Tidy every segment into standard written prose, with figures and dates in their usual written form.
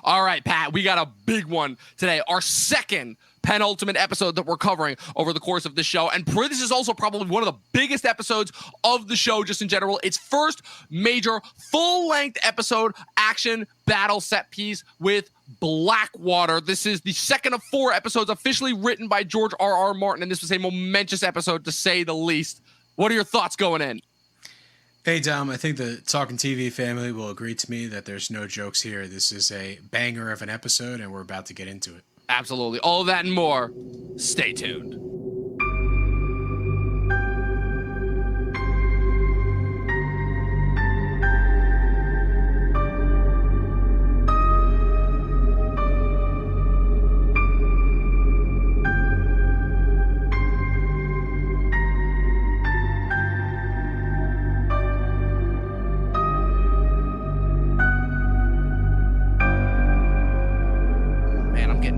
All right, Pat, we got a big one today. Our second penultimate episode that we're covering over the course of this show. And this is also probably one of the biggest episodes of the show just in general. Its first major full-length episode, action battle set piece with Blackwater. This is the second of 4 episodes officially written by George R.R. Martin, and this was a momentous episode to say the least. What are your thoughts going in? Hey, Dom, I think the Talkin TV family will agree to me that there's no jokes here. This is a banger of an episode, and we're about to get into it. Absolutely. All of that and more. Stay tuned.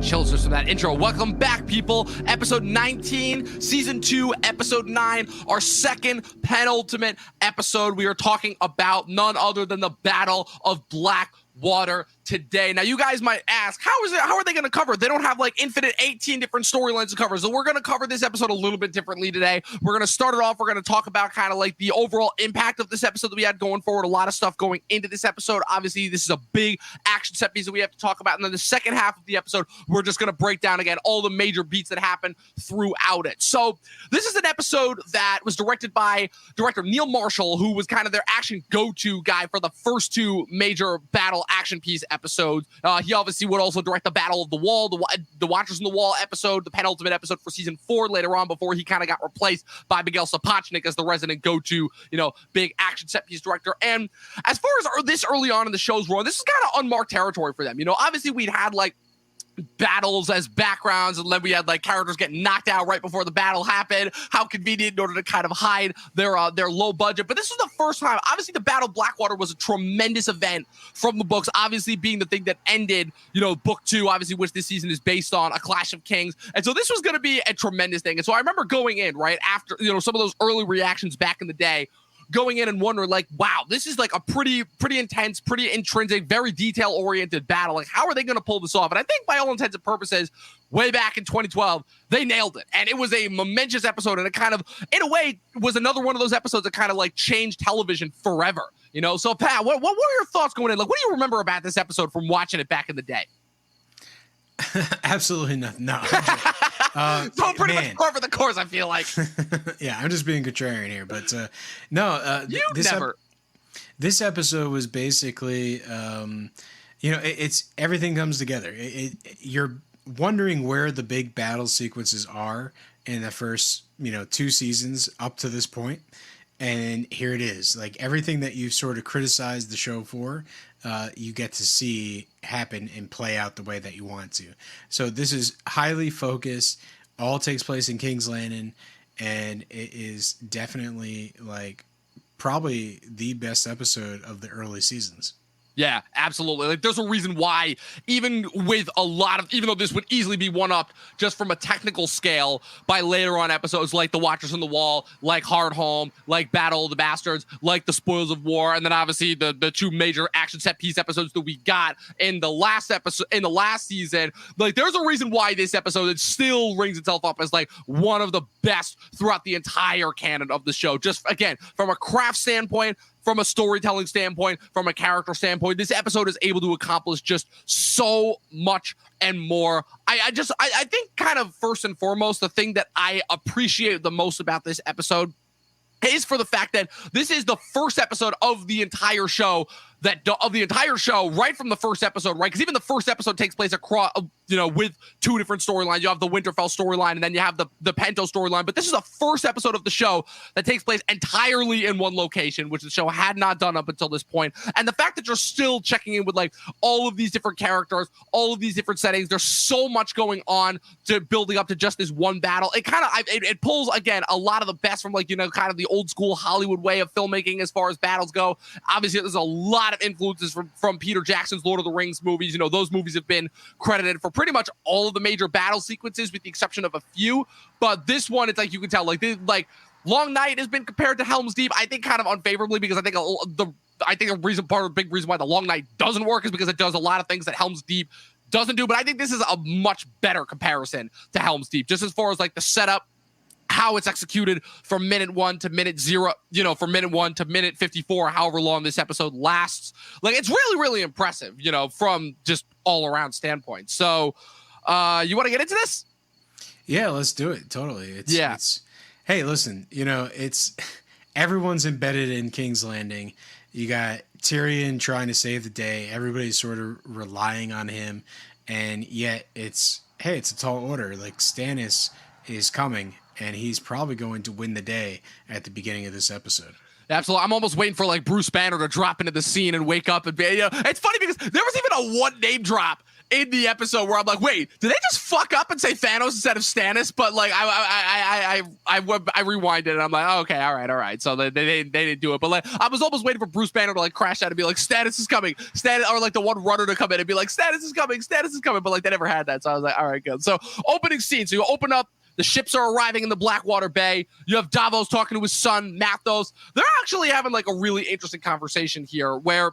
Chills just from that intro. Welcome back, people. Episode 19, Season 2, Episode 9, our second penultimate episode. We are talking about none other than the Battle of Blackwater today. Now, you guys might ask, how are they going to cover it? They don't have like infinite 18 different storylines to cover. So we're going to cover this episode a little bit differently today. We're going to start it off. We're going to talk about kind of like the overall impact of this episode that we had going forward. A lot of stuff going into this episode. Obviously, this is a big action set piece that we have to talk about. And then the second half of the episode, we're just going to break down again all the major beats that happen throughout it. So this is an episode that was directed by director Neil Marshall, who was kind of their action go-to guy for the first 2 major battle action piece episodes. He obviously would also direct the Battle of the Wall, the Watchers in the Wall episode, the penultimate episode for season 4 later on, before he kind of got replaced by Miguel Sapochnik as the resident go-to, big action set piece director. And as far as this early on in the show's run, this is kind of unmarked territory for them. Obviously we'd had like battles as backgrounds, and then we had like characters getting knocked out right before the battle happened. How convenient in order to kind of hide their low budget. But this was the first time. Obviously, the Battle of Blackwater was a tremendous event from the books, obviously being the thing that ended, book 2, obviously, which this season is based on, A Clash of Kings. And so this was going to be a tremendous thing. And so I remember going in right after, some of those early reactions back in the day, going in and wondering, like, wow, this is like a pretty intense, pretty intrinsic, very detail-oriented battle. Like, how are they going to pull this off? And I think by all intents and purposes, way back in 2012, they nailed it. And it was a momentous episode, and it kind of, in a way, was another one of those episodes that kind of like changed television forever. So Pat, what were your thoughts going in? Like, what do you remember about this episode from watching it back in the day? Absolutely nothing. No. So pretty much par for the course, I feel like. Yeah, I'm just being contrarian here, but no. This episode was basically, it's everything comes together. You're wondering where the big battle sequences are in the first, 2 seasons up to this point. And here it is. Like everything that you've sort of criticized the show for, you get to see happen and play out the way that you want to. So this is highly focused, all takes place in King's Landing, and it is definitely like probably the best episode of the early seasons. Yeah, absolutely. Like, there's a reason why, even though this would easily be one-upped just from a technical scale by later on episodes like The Watchers on the Wall, like Hard Home, like Battle of the Bastards, like The Spoils of War, and then obviously the 2 major action set piece episodes that we got in the last season. Like, there's a reason why this episode, it still rings itself up as like one of the best throughout the entire canon of the show. Just again, from a craft standpoint, from a storytelling standpoint, from a character standpoint, this episode is able to accomplish just so much and more. I think kind of first and foremost, the thing that I appreciate the most about this episode is for the fact that this is the first episode of the entire show right from the first episode, right? Because even the first episode takes place across, with 2 different storylines. You have the Winterfell storyline, and then you have the Pento storyline. But this is the first episode of the show that takes place entirely in one location, which the show had not done up until this point. And the fact that you're still checking in with like all of these different characters, all of these different settings, there's so much going on to building up to just this one battle. It kind of it pulls again a lot of the best from like kind of the old school Hollywood way of filmmaking as far as battles go. Obviously, there's a lot of influences from Peter Jackson's Lord of the Rings movies. Those movies have been credited for pretty much all of the major battle sequences with the exception of a few. But this one, it's like you can tell, like Long Night has been compared to Helm's Deep, I think kind of unfavorably, because I think the I think a big reason why the Long Night doesn't work is because it does a lot of things that Helm's Deep doesn't do. But I think this is a much better comparison to Helm's Deep, just as far as like the setup, how it's executed from minute 1 to minute 0, from minute 1 to minute 54, however long this episode lasts. Like, it's really, really impressive, from just all around standpoint. So, you want to get into this? Yeah, let's do it. Totally. Hey, listen, it's everyone's embedded in King's Landing. You got Tyrion trying to save the day. Everybody's sort of relying on him. And yet it's a tall order. Like, Stannis is coming, and he's probably going to win the day at the beginning of this episode. Absolutely. I'm almost waiting for like Bruce Banner to drop into the scene and wake up and be, it's funny because there was even a one name drop in the episode where I'm like, wait, did they just fuck up and say Thanos instead of Stannis? But like, I rewinded and I'm like, oh, okay, all right. So they didn't do it. But like, I was almost waiting for Bruce Banner to like crash out and be like, Stannis is coming, or like the one runner to come in and be like, Stannis is coming. But like, they never had that. So I was like, all right, good. So opening scene. So you open up. The ships are arriving in the Blackwater Bay. You have Davos talking to his son, Mathos. They're actually having like a really interesting conversation here where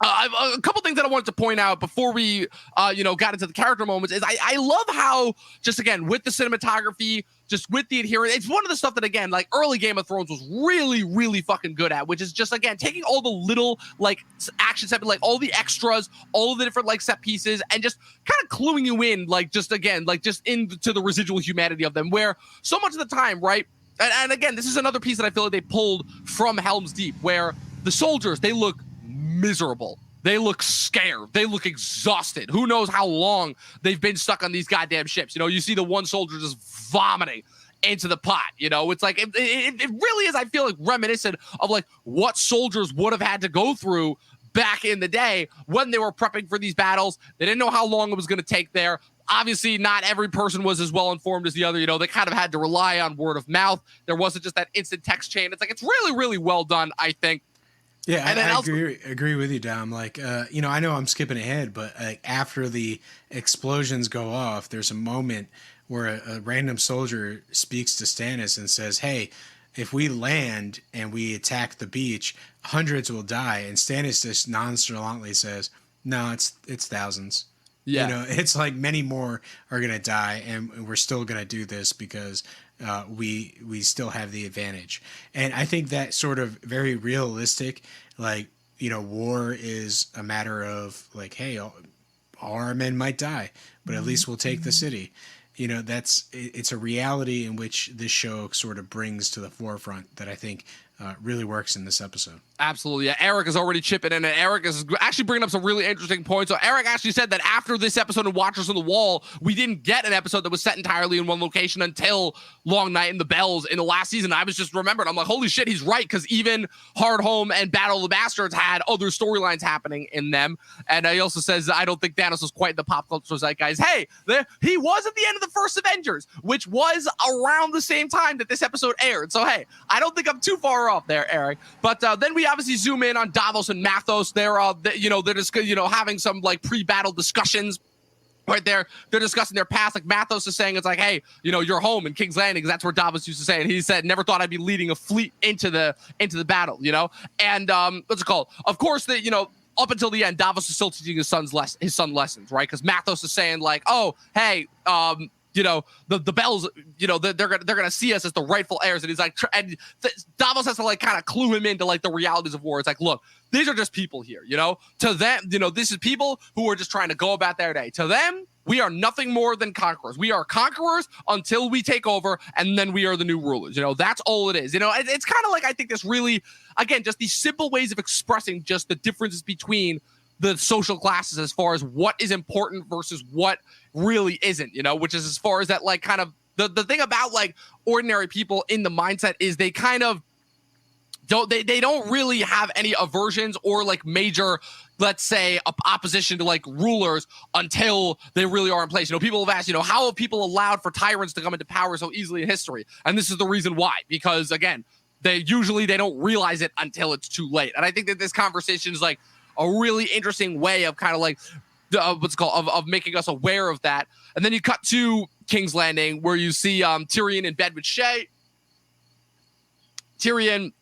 a couple things that I wanted to point out before we, got into the character moments is I love how, just again, with the cinematography, just with the adherence, it's one of the stuff that, again, like early Game of Thrones was really, really fucking good at, which is just, again, taking all the little, like, action set, like, all the extras, all of the different, like, set pieces, and just kind of cluing you in, like, just, again, like, just into the residual humanity of them, where so much of the time, right, and again, this is another piece that I feel like they pulled from Helm's Deep, where the soldiers, they look miserable. They look scared. They look exhausted. Who knows how long they've been stuck on these goddamn ships. You see the one soldier just vomiting into the pot. It's like, it really is, I feel like, reminiscent of like what soldiers would have had to go through back in the day when they were prepping for these battles. They didn't know how long it was going to take there. Obviously, not every person was as well informed as the other. They kind of had to rely on word of mouth. There wasn't just that instant text chain. It's like, it's really, really well done, I think. Yeah, I agree with you, Dom. Like, I know I'm skipping ahead, but after the explosions go off, there's a moment where a random soldier speaks to Stannis and says, hey, if we land and we attack the beach, hundreds will die. And Stannis just nonchalantly says, no, it's thousands. Yeah. It's like many more are going to die, and we're still going to do this because we still have the advantage. And I think that sort of very realistic, like, war is a matter of like, hey, all our men might die, but at least we'll take the city. It's a reality in which this show sort of brings to the forefront that I think really works in this episode. Absolutely. Yeah, Eric is already chipping in, and Eric is actually bringing up some really interesting points. So Eric actually said that after this episode of Watchers on the Wall, we didn't get an episode that was set entirely in one location until Long Night and the Bells in the last season. I was just remembered. I'm like, holy shit, he's right, because even Hard Home and Battle of the Bastards had other storylines happening in them. And he also says, I don't think Thanos was quite in the pop culture zeitgeist. Hey, he was at the end of the first Avengers, which was around the same time that this episode aired. So, hey, I don't think I'm too far off there, Eric. But then we obviously zoom in on Davos and Mathos. They're just having some like pre-battle discussions. Right there, they're discussing their past. Like Mathos is saying, it's like, hey, you're home in King's Landing, because that's where Davos used to say. And he said, never thought I'd be leading a fleet into the battle. And what's it called? Of course, up until the end, Davos is still teaching his son lessons, right? Because Mathos is saying like, oh, hey, the Bells, they're gonna see us as the rightful heirs, and he's like, and Davos has to like kind of clue him into like the realities of war. It's like, look, these are just people here, to them, this is people who are just trying to go about their day. To them, we are nothing more than conquerors. We are conquerors until we take over, and then we are the new rulers. That's all it is. It's kind of like, I think this really, again, just these simple ways of expressing just the differences between the social classes as far as what is important versus what really isn't, which is as far as that, like, kind of the thing about like ordinary people in the mindset is they kind of they don't really have any aversions or like major, let's say, opposition to like rulers until they really are in place. People have asked, how have people allowed for tyrants to come into power so easily in history? And this is the reason why, because again, they don't realize it until it's too late. And I think that this conversation is like a really interesting way of kind of like of making us aware of that. And then you cut to King's Landing, where you see Tyrion in bed with Shay. Tyrion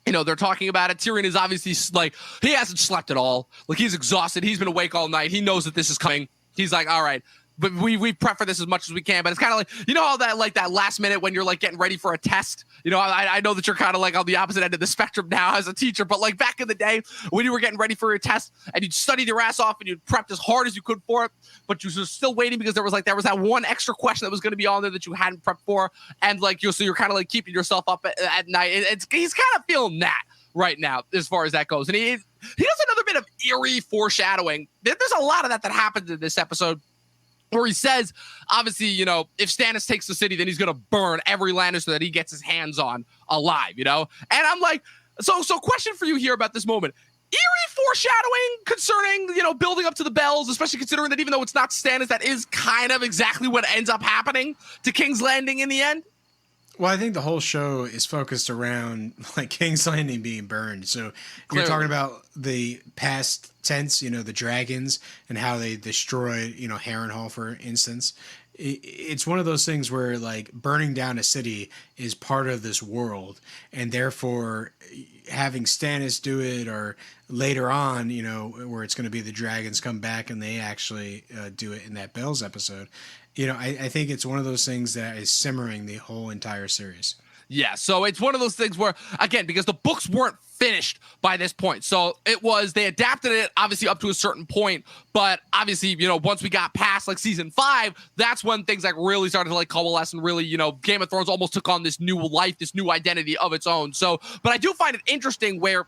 they're talking about it. Tyrion is obviously like, he hasn't slept at all. Like, he's exhausted. He's been awake all night. He knows that this is coming. He's like, all right, but we prep for this as much as we can. But it's kind of like, how that, like, that last minute when you're like getting ready for a test. I know that you're kind of like on the opposite end of the spectrum now as a teacher, but like back in the day when you were getting ready for your test and you'd studied your ass off and you'd prepped as hard as you could for it, but you were still waiting because there was that one extra question that was going to be on there that you hadn't prepped for, and like so you're kind of like keeping yourself up at night. He's kind of feeling that right now as far as that goes, and he does another bit of eerie foreshadowing. There's a lot of that happens in this episode, where he says, obviously, if Stannis takes the city, then he's going to burn every Lannister that he gets his hands on alive, And I'm like, so question for you here about this moment. Eerie foreshadowing concerning, building up to the bells, especially considering that even though it's not Stannis, that is kind of exactly what ends up happening to King's Landing in the end. Well, I think the whole show is focused around like King's Landing being burned. So you're talking about the past tense, the dragons and how they destroyed, Harrenhal, for instance. It's one of those things where like burning down a city is part of this world, and therefore having Stannis do it, or later on, where it's going to be the dragons come back and they actually do it in that Bells episode. I think it's one of those things that is simmering the whole entire series. Yeah, so it's one of those things where, again, because the books weren't finished by this point. So they adapted it obviously up to a certain point, but obviously, once we got past like season 5, that's when things like really started to like coalesce, and really, Game of Thrones almost took on this new life, this new identity of its own. So, but I do find it interesting where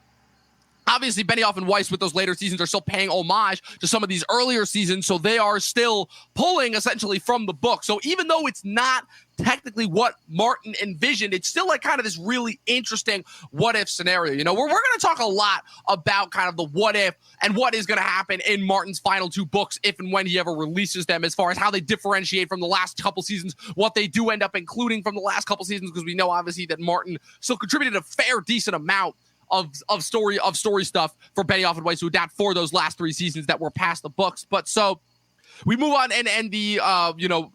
obviously Benioff and Weiss with those later seasons are still paying homage to some of these earlier seasons, so they are still pulling essentially from the book. So even though it's not technically what Martin envisioned, it's still like kind of this really interesting what if scenario. We're going to talk a lot about kind of the what if and what is going to happen in Martin's final 2 books if and when he ever releases them, as far as how they differentiate from the last couple seasons, what they do end up including from the last couple seasons, because we know obviously that Martin still contributed a fair decent amount of story stuff for Benioff and Weiss to adapt for those last 3 seasons that were past the books. But so we move on, and the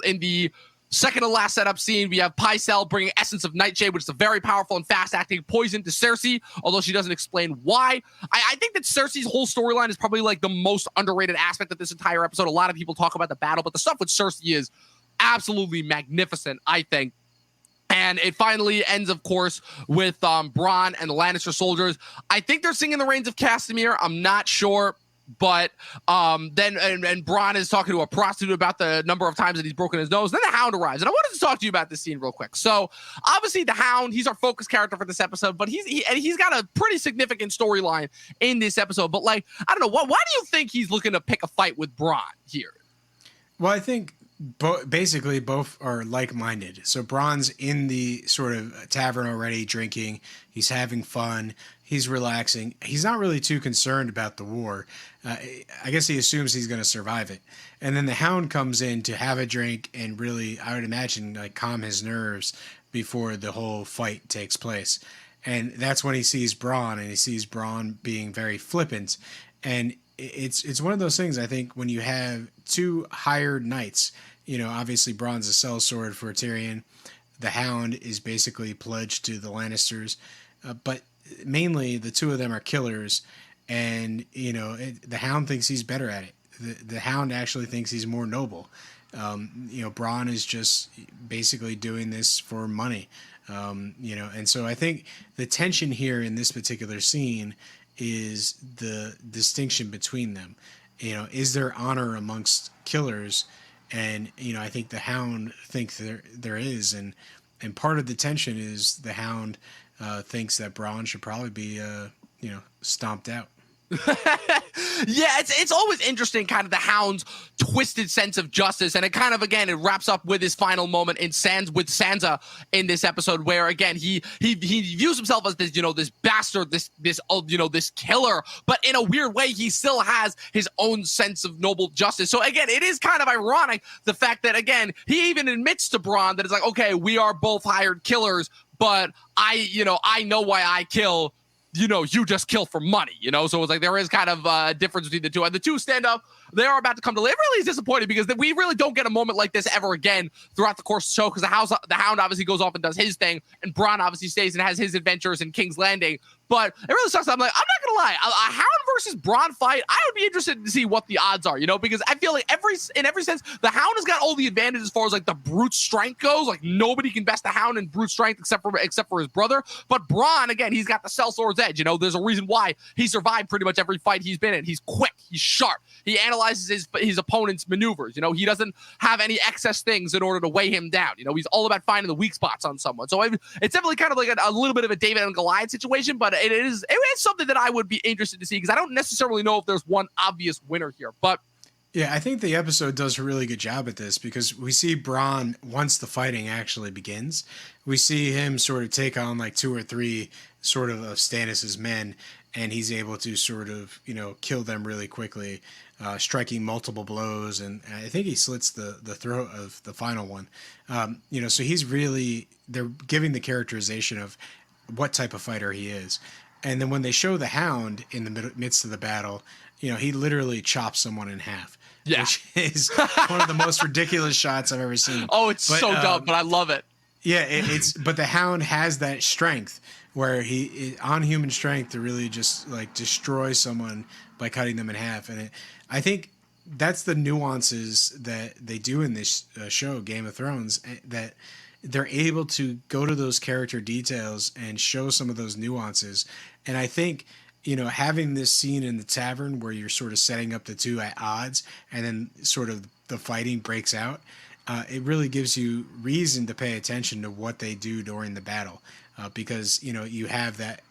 in the second to last setup scene, we have Pycelle bringing Essence of Nightshade, which is a very powerful and fast-acting poison to Cersei, although she doesn't explain why. I think that Cersei's whole storyline is probably like the most underrated aspect of this entire episode. A lot of people talk about the battle, but the stuff with Cersei is absolutely magnificent, I think. And it finally ends, of course, with Bronn and the Lannister soldiers. I think they're singing the Reigns of Castamere. I'm not sure. But then Bronn is talking to a prostitute about the number of times that he's broken his nose. Then the Hound arrives. And I wanted to talk to you about this scene real quick. So obviously the Hound, he's our focus character for this episode, but he's got a pretty significant storyline in this episode. But like, I don't know, why do you think he's looking to pick a fight with Bronn here? Well, I think basically both are like-minded. So Bronn's in the sort of tavern already drinking. He's having fun. He's relaxing. He's not really too concerned about the war. I guess he assumes he's going to survive it. And then the Hound comes in to have a drink and really, I would imagine, like calm his nerves before the whole fight takes place. And that's when he sees Bronn, and he sees Bronn being very flippant. And it's one of those things, I think, when you have 2 hired knights, obviously Bronn's a sellsword for Tyrion. The Hound is basically pledged to the Lannisters. But mainly the 2 of them are killers. And, the Hound thinks he's better at it. The Hound actually thinks he's more noble. Bronn is just basically doing this for money. And so I think the tension here in this particular scene is the distinction between them. Is there honor amongst killers? And, I think the Hound thinks there is. And part of the tension is the Hound thinks that Bronn should probably be, stomped out. Yeah, it's always interesting, kind of the Hound's twisted sense of justice, and it kind of, again, it wraps up with his final moment with Sansa in this episode, where again he views himself as this this bastard, this killer, but in a weird way he still has his own sense of noble justice. So again, it is kind of ironic the fact that again he even admits to Bronn that it's like, okay, we are both hired killers, but I know why I kill. you just kill for money, So it's like there is kind of a difference between the two. And the two stand up, they are about to come to live. It really is disappointing because we really don't get a moment like this ever again throughout the course of the show, because the Hound obviously goes off and does his thing, and Bronn obviously stays and has his adventures in King's Landing. But it really sucks. I'm not gonna lie, a Hound versus Bronn fight, I would be interested to see what the odds are, because I feel like in every sense, the Hound has got all the advantages as far as like the brute strength goes. Like nobody can best the Hound in brute strength except for his brother. But Bronn, again, he's got the sellsword's edge. There's a reason why he survived pretty much every fight he's been in. He's quick, he's sharp, he analyzes his opponent's maneuvers. He doesn't have any excess things in order to weigh him down. He's all about finding the weak spots on someone. So it's definitely kind of like a little bit of a David and Goliath situation, but it is something that I would be interested to see, because I don't necessarily know if there's one obvious winner here. But yeah, I think the episode does a really good job at this, because we see Bronn, once the fighting actually begins, we see him sort of take on like 2 or 3 sort of Stannis's men, and he's able to sort of, kill them really quickly, striking multiple blows, and I think he slits the throat of the final one. So they're giving the characterization of what type of fighter he is. And then when they show the Hound in the midst of the battle, he literally chops someone in half. Yeah. Which is one of the most ridiculous shots I've ever seen. Oh, it's so dumb, but I love it. Yeah, but the Hound has that strength where on human strength to really just like destroy someone by cutting them in half. And I think that's the nuances that they do in this show, Game of Thrones, that they're able to go to those character details and show some of those nuances. And I think, having this scene in the tavern where you're sort of setting up the two at odds and then sort of the fighting breaks out, it really gives you reason to pay attention to what they do during the battle. Because, you have that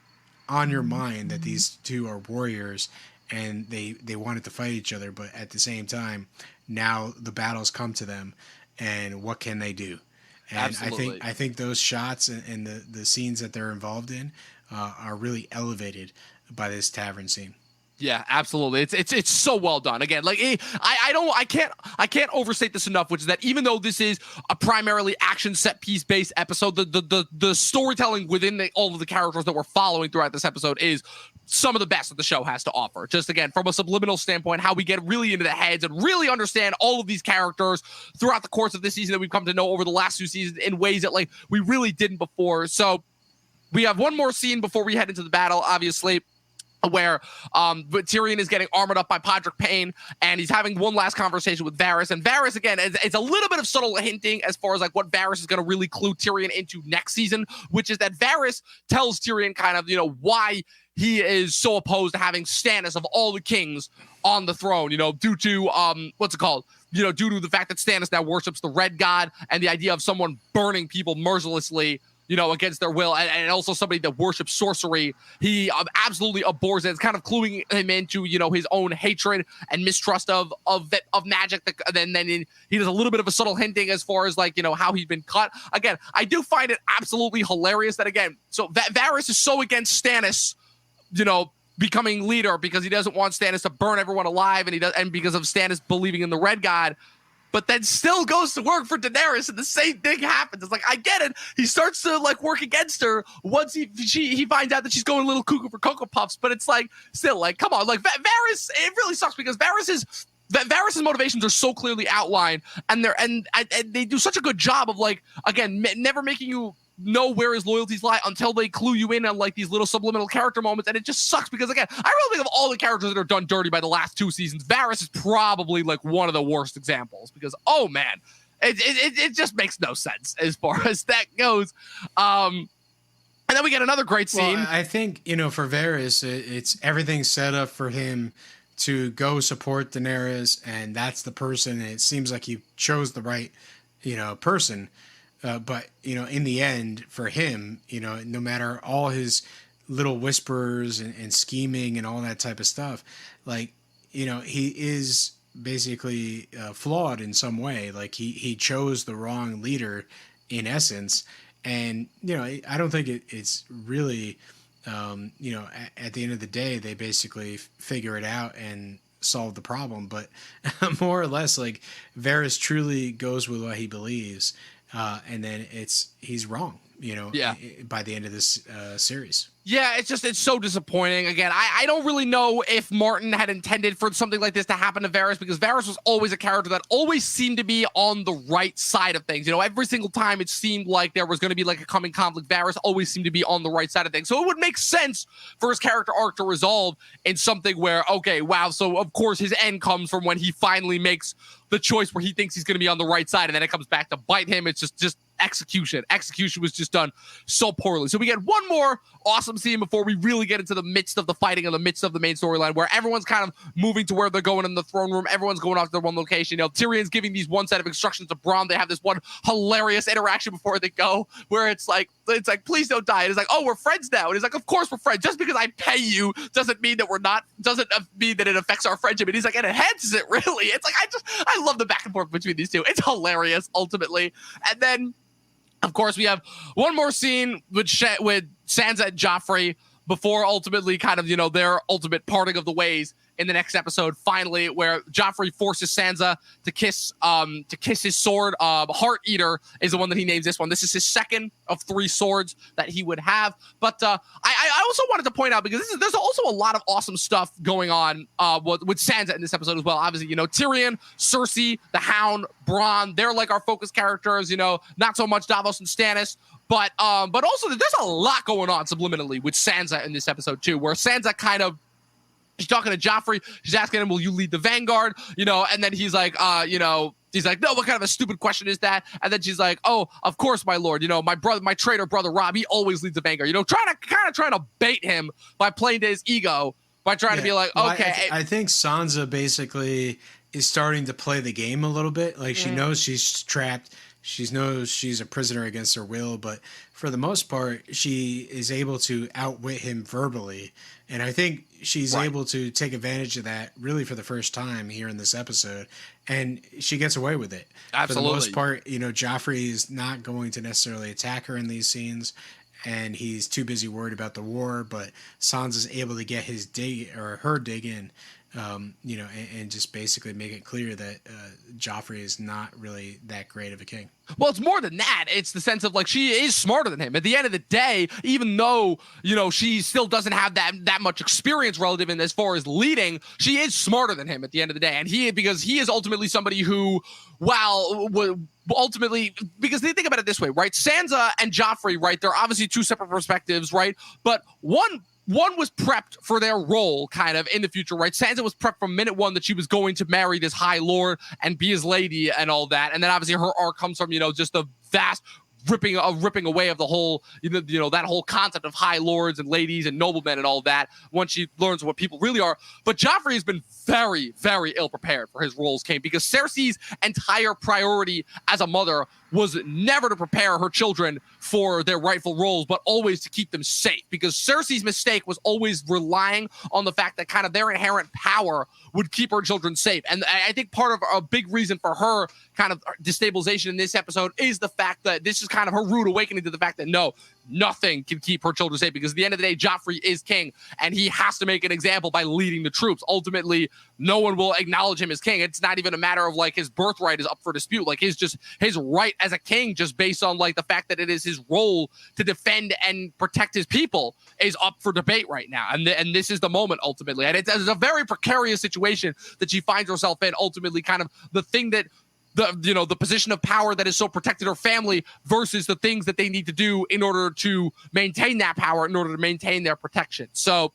on your mind that these two are warriors and they wanted to fight each other, but at the same time, now the battle's come to them, and what can they do? And Absolutely. I think those shots and the scenes that they're involved in are really elevated by this tavern scene. Yeah, absolutely. It's so well done. Again, like I can't overstate this enough, which is that even though this is a primarily action set piece based episode, the storytelling within all of the characters that we're following throughout this episode is some of the best that the show has to offer. Just again, from a subliminal standpoint, how we get really into the heads and really understand all of these characters throughout the course of this season that we've come to know over the last 2 seasons in ways that like we really didn't before. So we have one more scene before we head into the battle, obviously, where but Tyrion is getting armored up by Podrick Payne, and he's having one last conversation with Varys. And Varys, again, it's a little bit of subtle hinting as far as like what Varys is going to really clue Tyrion into next season, which is that Varys tells Tyrion kind of, why he is so opposed to having Stannis of all the kings on the throne, due to, what's it called? Due to the fact that Stannis now worships the Red God, and the idea of someone burning people mercilessly, against their will, and also somebody that worships sorcery. He absolutely abhors it. It's kind of cluing him into, his own hatred and mistrust of magic. Then he does a little bit of a subtle hinting as far as like, how he's been cut. Again, I do find it absolutely hilarious that, again, so Varys is so against Stannis, becoming leader because he doesn't want Stannis to burn everyone alive, and because of Stannis believing in the Red God, but then still goes to work for Daenerys, and the same thing happens. It's like, I get it. He starts to like work against her once he finds out that she's going a little cuckoo for Cocoa Puffs. But it's like, still, like, come on, like Varys. It really sucks because Varys's motivations are so clearly outlined, and they do such a good job of like, again, never making you know where his loyalties lie until they clue you in on like these little subliminal character moments. And it just sucks because, again, I really think of all the characters that are done dirty by the last 2 seasons, Varys is probably like one of the worst examples, because oh man, it just makes no sense as far as that goes. And then we get another great scene. Well, I think, for Varys, it's everything set up for him to go support Daenerys, and that's the person. And it seems like he chose the right, person. But, in the end, for him, no matter all his little whispers and scheming and all that type of stuff, like, he is basically flawed in some way. Like, he chose the wrong leader in essence. And, I don't think it's really, at the end of the day, they basically figure it out and solve the problem. But more or less, like, Varys truly goes with what he believes. And then he's wrong, Yeah. by the end of this series. Yeah, it's so disappointing. Again, I don't really know if Martin had intended for something like this to happen to Varys, because Varys was always a character that always seemed to be on the right side of things. You know, every single time it seemed like there was going to be like a coming conflict, Varys always seemed to be on the right side of things. So it would make sense for his character arc to resolve in something where, okay, wow, so of course his end comes from when he finally makes the choice where he thinks he's going to be on the right side, and then it comes back to bite him. It's just execution. Execution was just done so poorly. So we get one more awesome scene before we really get into the midst of the fighting, in the midst of the main storyline, where everyone's kind of moving to where they're going in the throne room. Everyone's going off to their one location. You know, Tyrion's giving these one set of instructions to Bronn. They have this one hilarious interaction before they go, where it's like, please don't die. And it's like, oh, we're friends now. And he's like, of course we're friends. Just because I pay you doesn't mean that we're not, doesn't mean that it affects our friendship. And he's like, it enhances it, really. It's like, I love the back and forth between these two. It's hilarious, ultimately. And then, of course, we have one more scene with Sansa and Joffrey before ultimately kind of, you know, their ultimate parting of the ways in the next episode, finally, where Joffrey forces Sansa to kiss his sword. Heart Eater is the one that he names this one. This is his second of 3 swords that he would have. But I also wanted to point out, because there's also a lot of awesome stuff going on with Sansa in this episode as well. Obviously, you know, Tyrion, Cersei, the Hound, Bronn, they're like our focus characters, you know, not so much Davos and Stannis. But also there's a lot going on subliminally with Sansa in this episode too, where Sansa kind of, she's talking to Joffrey. She's asking him, will you lead the Vanguard? You know, and then he's like, he's like, no, what kind of a stupid question is that? And then she's like, oh, of course, my lord. You know, my traitor brother, Rob, he always leads the Vanguard. You know, trying to bait him by playing to his ego, by trying to be like, okay. I think Sansa basically is starting to play the game a little bit. Like, she knows she's trapped. She knows she's a prisoner against her will, but for the most part, she is able to outwit him verbally. And I think she's able to take advantage of that really for the first time here in this episode. And she gets away with it. Absolutely. For the most part, you know, Joffrey is not going to necessarily attack her in these scenes, and he's too busy worried about the war, but Sansa's able to get her dig in. You know, and just basically make it clear that Joffrey is not really that great of a king. Well, it's more than that. It's the sense of, like, she is smarter than him. At the end of the day, even though, you know, she still doesn't have that much experience relative in as far as leading, she is smarter than him at the end of the day. And because he is ultimately somebody who, ultimately, because they think about it this way, right? Sansa and Joffrey, right? They're obviously 2 separate perspectives, right? But one was prepped for their role kind of in the future, right? Sansa was prepped from minute 1 that she was going to marry this High Lord and be his lady and all that. And then obviously her arc comes from, you know, just the vast ripping away of the whole, you know, that whole concept of high lords and ladies and noblemen and all that once she learns what people really are. But Joffrey has been very, very ill prepared for his roles came, because Cersei's entire priority as a mother was never to prepare her children for their rightful roles, but always to keep them safe, because Cersei's mistake was always relying on the fact that kind of their inherent power would keep her children safe. And I think part of a big reason for her kind of destabilization in this episode is the fact that this is kind of her rude awakening to the fact that no, nothing can keep her children safe, because at the end of the day, Joffrey is king, and he has to make an example by leading the troops. Ultimately, no one will acknowledge him as king. It's not even a matter of like his birthright is up for dispute. Like his right as a king, just based on like the fact that it is his role to defend and protect his people, is up for debate right now. And this is the moment ultimately. And it's a very precarious situation that she finds herself in, ultimately kind of the thing that the position of power that is so protected her family versus the things that they need to do in order to maintain that power, in order to maintain their protection. So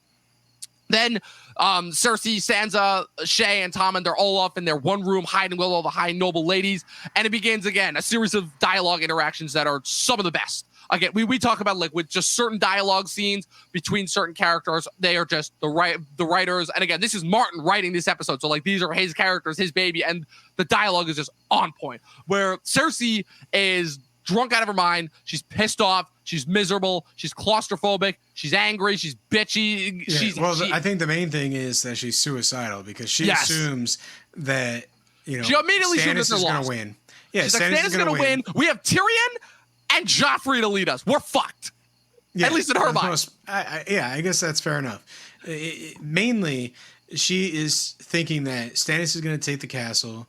then Cersei, Sansa, Shay, and Tommen, they're all off in their one room hiding with all the high noble ladies. And it begins again, a series of dialogue interactions that are some of the best. Again, we talk about like with just certain dialogue scenes between certain characters, they are just the writers. And again, this is Martin writing this episode. So like these are his characters, his baby, and the dialogue is just on point. Where Cersei is drunk out of her mind, she's pissed off, she's miserable, she's claustrophobic, she's angry, she's bitchy. I think the main thing is that she's suicidal, because she assumes that, you know, she immediately Stannis is going to win. Yeah, she's Stannis is going to win. We have Tyrion and Joffrey to lead us. We're fucked. Yeah, at least in her mind. I guess that's fair enough. Mainly, she is thinking that Stannis is going to take the castle.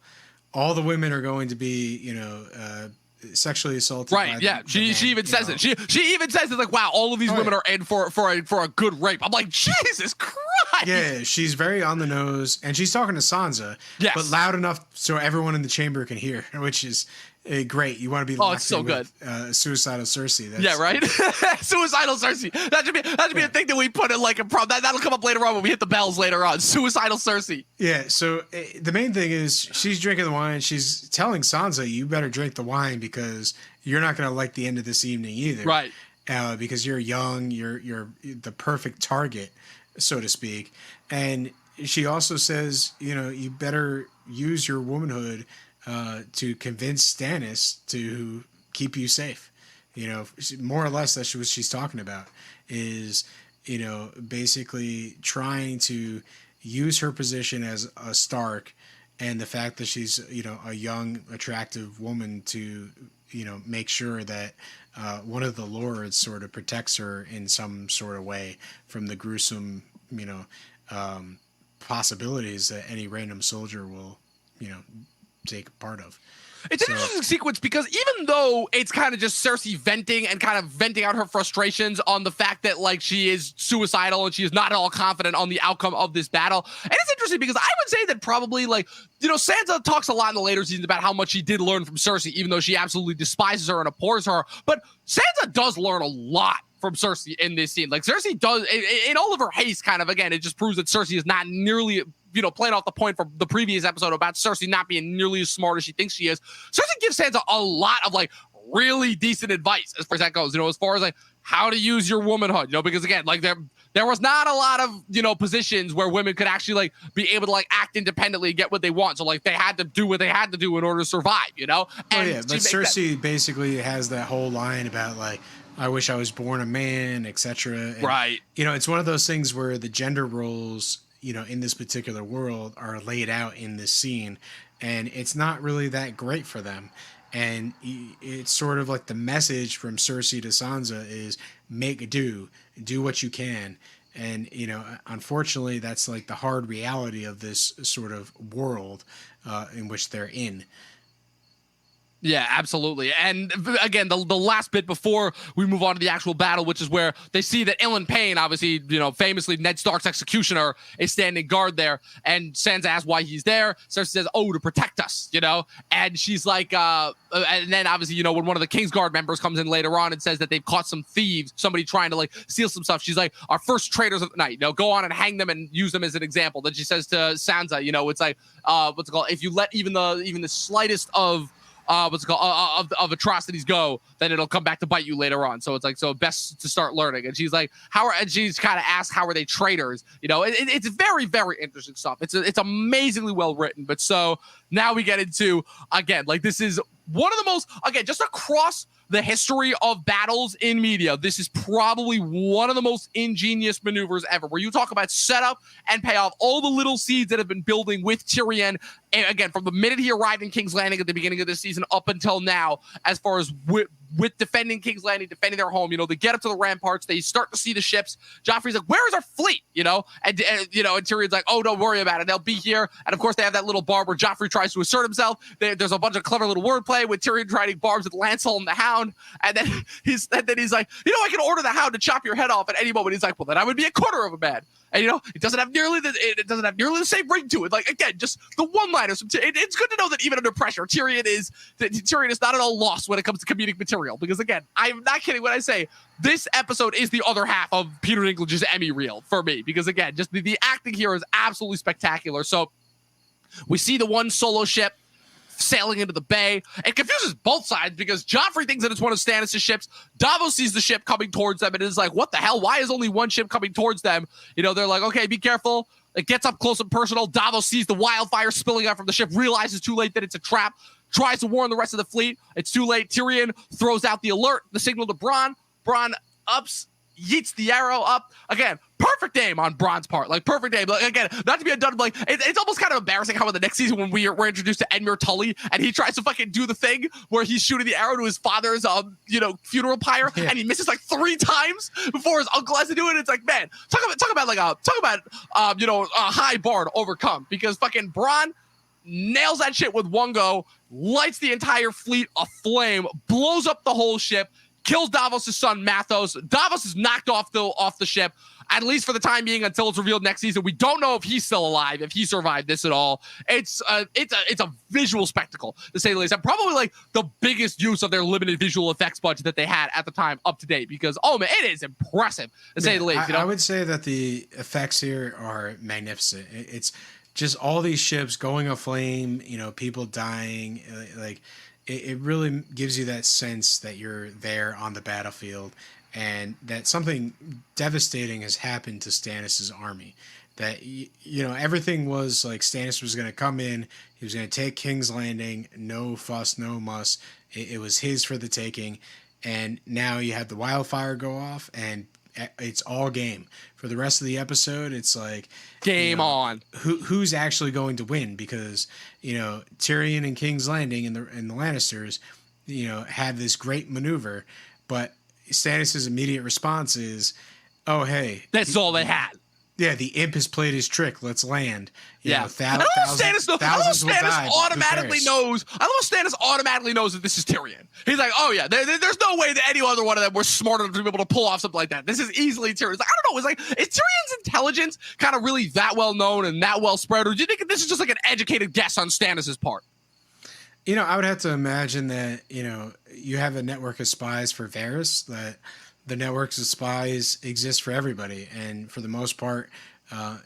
All the women are going to be, sexually assaulted. Right? Yeah. She even says it. She even says it like, wow, all of these women are in for a good rape. I'm like, Jesus Christ. Yeah, she's very on the nose, and she's talking to Sansa, but loud enough so everyone in the chamber can hear, which is great. You want to be it's so good. Suicidal Cersei. Yeah, right. Suicidal Cersei. That should be a thing that we put in like a prom. That'll come up later on when we hit the bells later on. Suicidal Cersei. Yeah. So the main thing is she's drinking the wine. She's telling Sansa, "You better drink the wine because you're not going to like the end of this evening either." Right. Because you're young. You're the perfect target, so to speak. And she also says, you better use your womanhood to convince Stannis to keep you safe. More or less that's what she's talking about is, basically trying to use her position as a Stark and the fact that she's, a young, attractive woman to, make sure that one of the lords sort of protects her in some sort of way from the gruesome, possibilities that any random soldier will, take part of. It's an interesting sequence because even though it's kind of just Cersei venting out her frustrations on the fact that like she is suicidal and she is not at all confident on the outcome of this battle. And it's interesting because I would say that probably like, Sansa talks a lot in the later seasons about how much she did learn from Cersei, even though she absolutely despises her and abhors her. But Sansa does learn a lot from Cersei in this scene. Like Cersei does in all of her haste kind of, again, it just proves that Cersei is not nearly, playing off the point from the previous episode about Cersei not being nearly as smart as she thinks she is. Cersei gives Sansa a lot of like really decent advice as far as that goes, as far as like how to use your womanhood, because again, like there was not a lot of, positions where women could actually like be able to like act independently and get what they want. So like they had to do what they had to do in order to survive, And but Cersei basically has that whole line about like, I wish I was born a man, etc. Right. It's one of those things where the gender roles, in this particular world are laid out in this scene, and it's not really that great for them. And it's sort of like the message from Cersei to Sansa is make do what you can. And, unfortunately, that's like the hard reality of this sort of world in which they're in. Yeah, absolutely. And again, the last bit before we move on to the actual battle, which is where they see that Ilyn Payne, obviously, famously Ned Stark's executioner, is standing guard there. And Sansa asks why he's there. Cersei says, to protect us, And she's like, and then obviously, when one of the Kingsguard members comes in later on and says that they've caught some thieves, somebody trying to like steal some stuff. She's like, our first traitors of the night, go on and hang them and use them as an example. Then she says to Sansa, it's like, what's it called? If you let even the slightest of of atrocities go, then it'll come back to bite you later on. So it's like, so best to start learning. And she's like, and she's kind of asked, how are they traitors? It's very, very interesting stuff. It's amazingly well written. But so now we get into, again, like this is one of the most, again, just across the history of battles in media, this is probably one of the most ingenious maneuvers ever, where you talk about setup and payoff, all the little seeds that have been building with Tyrion, and again, from the minute he arrived in King's Landing at the beginning of this season up until now, as far as with defending King's Landing, defending their home, they get up to the ramparts, they start to see the ships. Joffrey's like, where is our fleet? And Tyrion's like, oh, don't worry about it, they'll be here. And of course, they have that little barb where Joffrey tries to assert himself. There's a bunch of clever little wordplay with Tyrion trying to barbs with Lancel and the Hound. And then he's like, I can order the Hound to chop your head off at any moment. He's like, well, then I would be a quarter of a man. And it doesn't have nearly the same ring to it. Like, again, just the one-liners. It's good to know that even under pressure, Tyrion is not at all lost when it comes to comedic material. Because again, I'm not kidding when I say this episode is the other half of Peter Dinklage's Emmy reel for me. Because again, just the acting here is absolutely spectacular. So we see the one solo ship sailing into the bay. It confuses both sides because Joffrey thinks that it's one of Stannis' ships. Davos sees the ship coming towards them and is like, what the hell? Why is only one ship coming towards them? They're like, okay, be careful. It gets up close and personal. Davos sees the wildfire spilling out from the ship, realizes too late that it's a trap, tries to warn the rest of the fleet. It's too late. Tyrion throws out the alert, the signal to Bronn. Bronn ups, yeets the arrow up. Again, perfect aim on Bronn's part. Like, perfect aim. Like, again, not to be undone, like, it's almost kind of embarrassing how in the next season when we're introduced to Edmure Tully and he tries to fucking do the thing where he's shooting the arrow to his father's, funeral pyre, and he misses like 3 times before his uncle has to do it. It's like, man, talk about a high bar to overcome, because fucking Bronn nails that shit with one go, lights the entire fleet aflame, blows up the whole ship, kills Davos' son Mathos. Davos is knocked off the ship, at least for the time being, until it's revealed next season. We don't know if he's still alive, if he survived this at all. It's a visual spectacle, to say the least, and probably like the biggest use of their limited visual effects budget that they had at the time up to date, because oh man, it is impressive, to say the least. I would say that the effects here are magnificent. It's just all these ships going aflame, people dying, like it really gives you that sense that you're there on the battlefield and that something devastating has happened to Stannis' army. That, everything was like Stannis was going to come in, he was going to take King's Landing, no fuss, no muss. It was his for the taking. And now you have the wildfire go off and it's all game. For the rest of the episode, it's like game on. Who's actually going to win? Because Tyrion and King's Landing and the Lannisters, had this great maneuver, but Stannis' immediate response is, "Oh hey, that's all they had." Yeah, the imp has played his trick. Let's land. I love Stannis automatically knows. I love Stannis automatically knows that this is Tyrion. He's like, oh yeah, there's no way that any other one of them were smart enough to be able to pull off something like that. This is easily Tyrion. It's like, I don't know. It's like, is Tyrion's intelligence kind of really that well known and that well spread, or do you think this is just like an educated guess on Stannis' part? I would have to imagine that you have a network of spies for Varys, that the networks of spies exist for everybody, and for the most part, I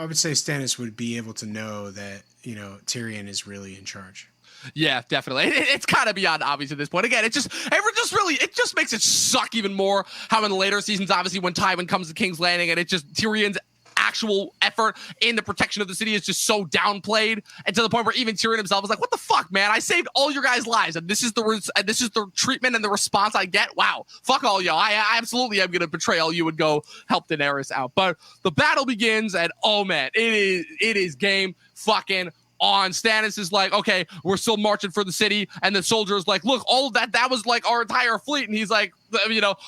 would say Stannis would be able to know that Tyrion is really in charge. Yeah, definitely. It's kind of beyond obvious at this point. Again, it just makes it suck even more how in the later seasons, obviously, when Tywin comes to King's Landing, and Tyrion's actual effort in the protection of the city is just so downplayed, and to the point where even Tyrion himself is like, what the fuck, man, I saved all your guys' lives, and this is the treatment and the response I get. Wow, fuck all y'all. I absolutely am gonna betray all you and go help Daenerys out. But the battle begins, and oh man, it is game fucking on. Stannis is like, okay, we're still marching for the city, and the soldier is like, look, all of that was like our entire fleet, and he's like,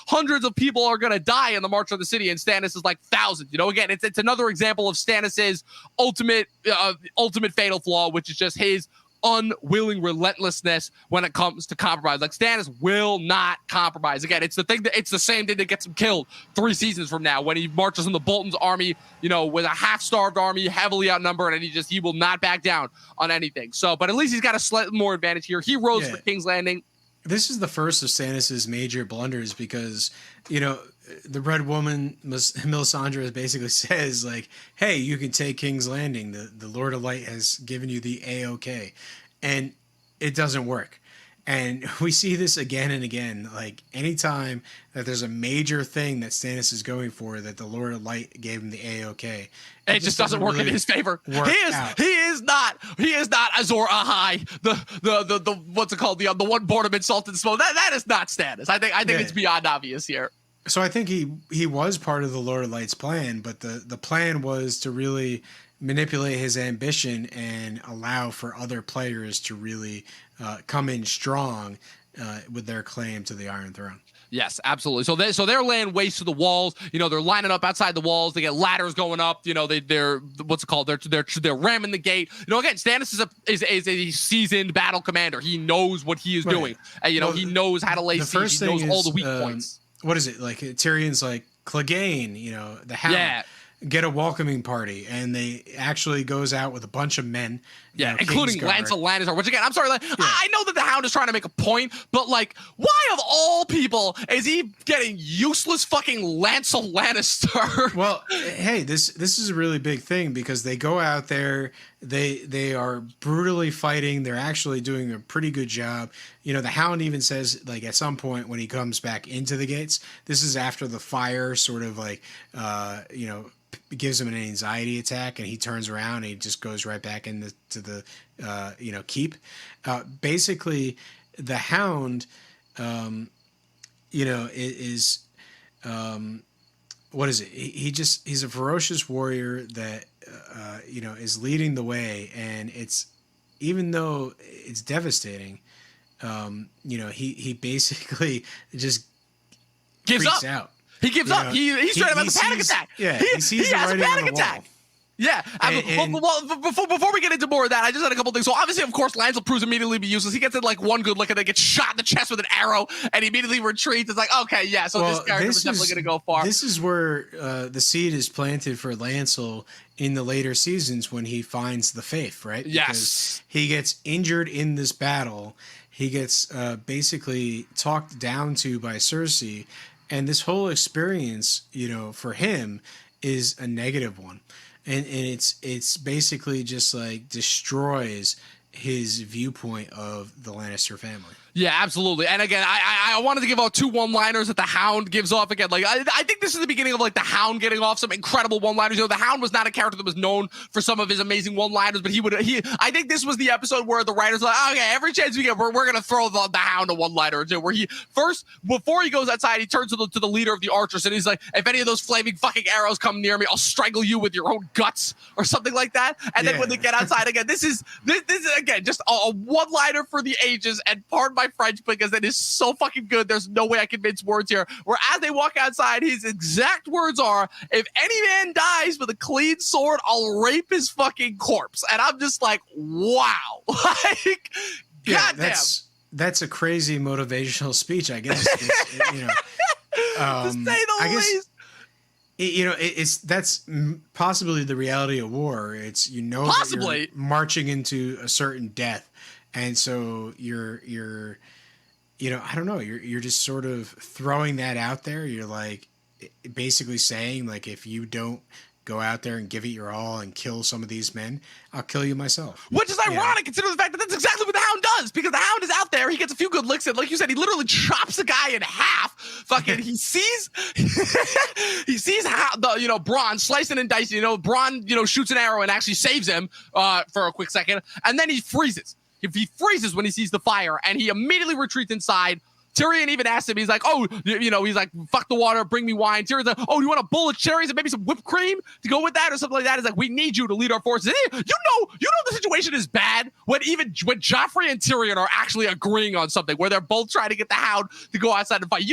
hundreds of people are gonna die in the march of the city, and Stannis is like thousands. Again, it's another example of Stannis's ultimate fatal flaw, which is just his unwilling relentlessness when it comes to compromise. Like, Stannis will not compromise. Again, it's the same thing that gets him killed 3 seasons from now when he marches on the Bolton's army, with a half-starved army, heavily outnumbered, and he will not back down on anything. So, but at least he's got a slightly more advantage here. He rose for King's Landing. This is the first of Stannis' major blunders because, the Red Woman, Melisandre, basically says, like, hey, you can take King's Landing. The Lord of Light has given you the A-OK. And it doesn't work. And we see this again and again. Like, anytime that there's a major thing that Stannis is going for, that the Lord of Light gave him the A-OK. It just doesn't work really in his favor. He is not Azor Ahai, the what's it called? The one born of salt and smoke. That is not Stannis. I think it's beyond obvious here. So I think he was part of the Lord of Light's plan, but the plan was to really manipulate his ambition and allow for other players to really come in strong with their claim to the Iron Throne. Yes, absolutely. So they're laying waste to the walls. They're lining up outside the walls. They get ladders going up. They're what's it called? They're ramming the gate. Again, Stannis is a seasoned battle commander. He knows what he is doing. He knows how to lay siege. He knows all the weak points. What is it like? Tyrion's like, Clegane, the Hound. Yeah. Get a welcoming party, and they actually goes out with a bunch of men, including Lancel Lannister. Which again, I'm sorry, I know that the Hound is trying to make a point, but like, why of all people is he getting useless fucking Lancel Lannister? Well, hey, this is a really big thing because they go out there, they are brutally fighting. They're actually doing a pretty good job. The Hound even says, like, at some point when he comes back into the gates, this is after the fire sort of like, gives him an anxiety attack, and he turns around and he just goes right back into the keep. Basically, the Hound, is what is it? He's a ferocious warrior that is leading the way, and it's, even though it's devastating, he basically just gives freaks up. out. He gives up. He straight up has a panic attack. Yeah, he has a panic attack. Yeah. Before we get into more of that, I just had a couple things. So obviously, of course, Lancel proves immediately be useless. He gets in like one good look and then gets shot in the chest with an arrow and he immediately retreats. It's like, okay, yeah, so this character is definitely going to go far. This is where the seed is planted for Lancel in the later seasons when he finds the faith, right? Yes. Because he gets injured in this battle. He gets basically talked down to by Cersei. And this whole experience, for him is a negative one. And it's basically just like destroys his viewpoint of the Lannister family. Yeah, absolutely. And again, I wanted to give out 2 one-liners that the Hound gives off. Again, like I think this is the beginning of like the Hound getting off some incredible one-liners. The Hound was not a character that was known for some of his amazing one-liners, but I think this was the episode where the writers were like, okay, every chance we get, we're gonna throw the Hound a one-liner or two. Where he first, before he goes outside, he turns to the leader of the archers and he's like, if any of those flaming fucking arrows come near me, I'll strangle you with your own guts or something like that. And then when they get outside again, this is again just a one-liner for the ages. And pardon my French because it is so fucking good. There's no way I can mince words here. Where as they walk outside, his exact words are, if any man dies with a clean sword, I'll rape his fucking corpse. And I'm just like, wow. Like, goddamn. That's a crazy motivational speech, I guess. To say the least. It's that's possibly the reality of war. It's possibly that you're marching into a certain death, and so you're I don't know, you're just sort of throwing that out there. You're like basically saying like, if you don't go out there and give it your all and kill some of these men, I'll kill you myself. Which is ironic considering the fact that that's exactly what the Hound does, because the Hound is out there, he gets a few good licks in, like you said, he literally chops a guy in half. Fucking he sees how the Bronn slicing and dicing, Bronn shoots an arrow and actually saves him for a quick second, and then he freezes. He freezes when he sees the fire, and he immediately retreats inside. Tyrion even asks him, he's like, oh, he's like, fuck the water, bring me wine. Tyrion's like, oh, you want a bowl of cherries and maybe some whipped cream to go with that or something like that? He's like, we need you to lead our forces. You know the situation is bad when Joffrey and Tyrion are actually agreeing on something where they're both trying to get the Hound to go outside and fight.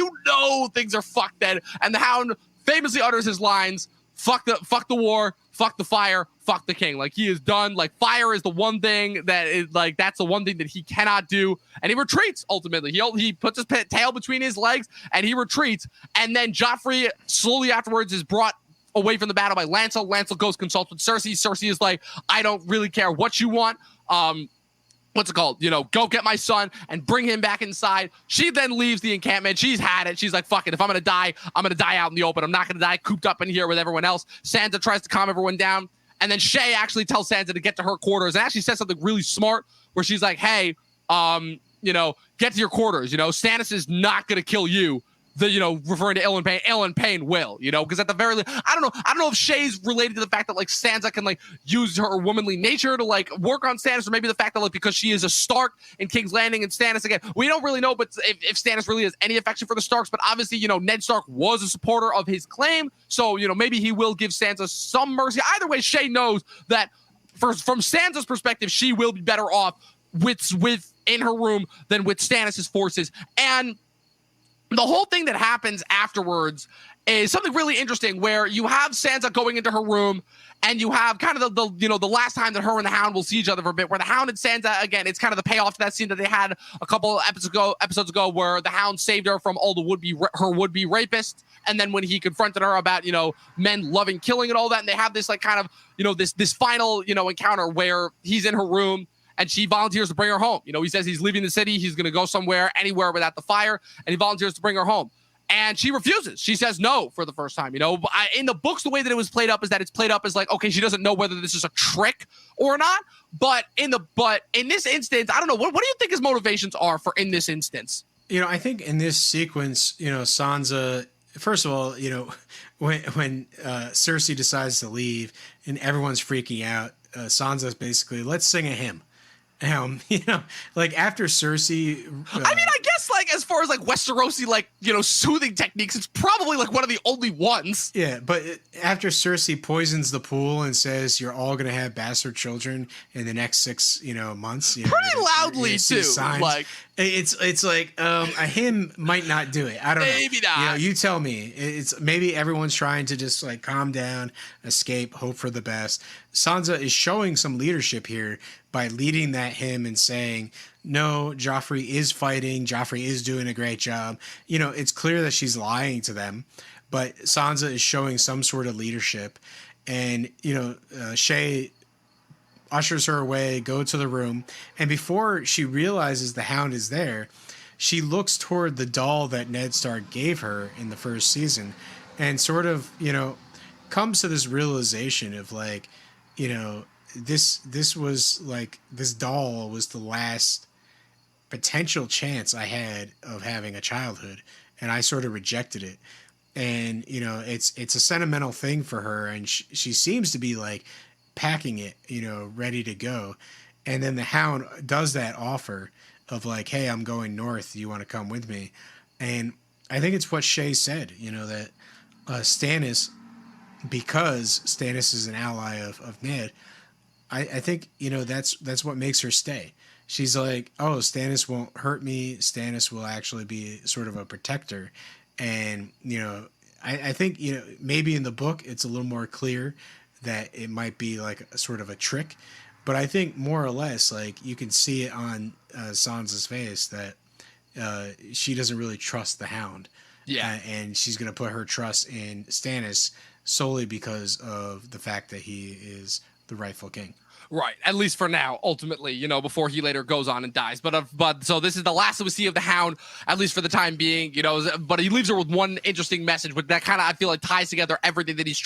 Things are fucked then. And the Hound famously utters his lines, fuck the war, fuck the fire, fuck the king. Like, he is done. Like, fire is the one thing that is like, that's the one thing that he cannot do. And he retreats ultimately. He puts his tail between his legs and he retreats. And then Joffrey slowly afterwards is brought away from the battle by Lancel. Lancel goes consult with Cersei. Cersei is like, I don't really care what you want. What's it called? Go get my son and bring him back inside. She then leaves the encampment. She's had it. She's like, fuck it. If I'm going to die, I'm going to die out in the open. I'm not going to die cooped up in here with everyone else. Sansa tries to calm everyone down. And then Shay actually tells Sansa to get to her quarters and actually says something really smart where she's like, hey, get to your quarters. Stannis is not going to kill you. Referring to Ilyn Payne. Ilyn Payne will, because at the very least, I don't know if Shay's related to the fact that like Sansa can like use her womanly nature to like work on Stannis, or maybe the fact that like because she is a Stark in King's Landing and Stannis again, we don't really know, but if Stannis really has any affection for the Starks, but obviously, Ned Stark was a supporter of his claim, so maybe he will give Sansa some mercy. Either way, Shay knows that from Sansa's perspective, she will be better off with in her room than with Stannis's forces. And the whole thing that happens afterwards is something really interesting where you have Sansa going into her room and you have kind of the last time that her and the Hound will see each other for a bit, where the Hound and Sansa, again, it's kind of the payoff to that scene that they had a couple episodes ago where the Hound saved her from all the would-be rapist. And then when he confronted her about, men loving killing and all that, and they have this like kind of, this final, encounter where he's in her room and she volunteers to bring her home. He says he's leaving the city. He's going to go somewhere, anywhere without the fire. And he volunteers to bring her home. And she refuses. She says no for the first time. In the books, the way that it was played up is that it's played up as like, okay, she doesn't know whether this is a trick or not. But in this instance, I don't know. What do you think his motivations are for in this instance? I think in this sequence, Sansa, first of all, when Cersei decides to leave and everyone's freaking out, Sansa's basically, let's sing a hymn. Like after Cersei. I mean, I guess like as far as like Westerosi, like, soothing techniques, it's probably like one of the only ones. Yeah, but after Cersei poisons the pool and says you're all gonna have bastard children in the next 6 months, pretty loudly too. Signs. Like it's like a him might not do it. I don't know. Maybe not. You tell me. It's maybe everyone's trying to just like calm down, escape, hope for the best. Sansa is showing some leadership here by leading that hymn and saying, no, Joffrey is fighting. Joffrey is doing a great job. It's clear that she's lying to them, but Sansa is showing some sort of leadership. And, Shay ushers her away, go to the room. And before she realizes the Hound is there, she looks toward the doll that Ned Stark gave her in the first season and sort of, comes to this realization of like, this was like, this doll was the last potential chance I had of having a childhood, and I sort of rejected it. And it's a sentimental thing for her, and she seems to be like packing it, ready to go. And then the Hound does that offer of like, hey, I'm going north, you want to come with me? And I think it's what Shay said, that Stannis, because Stannis is an ally of Ned, I think that's what makes her stay. She's like, oh, Stannis won't hurt me. Stannis will actually be sort of a protector. And, I think, maybe in the book it's a little more clear that it might be like a sort of a trick. But I think more or less, like, you can see it on Sansa's face that she doesn't really trust the Hound. Yeah. And she's going to put her trust in Stannis solely because of the fact that he is the rightful king. Right, at least for now, ultimately, before he later goes on and dies. But so this is the last that we see of the Hound, at least for the time being, but he leaves her with one interesting message, but that kind of, I feel like, ties together everything that he's